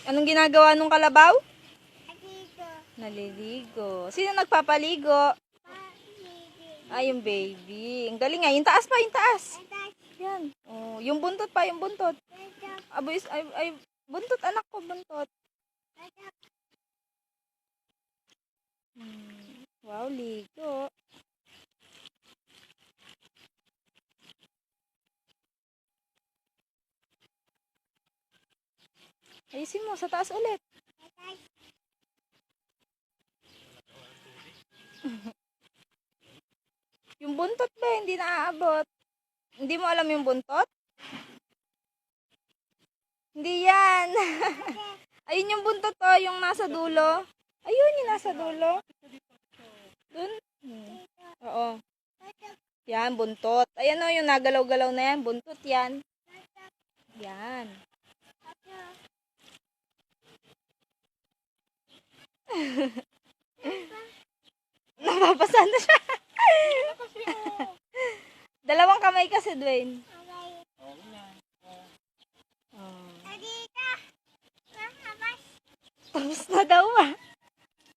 Anong ginagawa nung kalabaw? Dito. Naliligo. Sino nagpapaligo? Ay, yung baby. Ang galing nga. Yung taas pa, yung taas. Yan. Oh, yung buntot pa, yung buntot. Aboy, ay, buntot, anak ko, buntot. Wow, ligo. Ayusin mo, sa taas ulit. Yung buntot ba, hindi naaabot. Hindi mo alam yung buntot? Hindi yan. Ayun yung buntot to, yung nasa dulo. Ayun, yung nasa dulo. Dun. Oo. Yan, buntot. Ayan o, yung nagalaw-galaw na yan. Buntot yan. Yan. Napapasa na siya. Dalawang kamay kasi, Dwayne. Oh. Tapos na daw ah.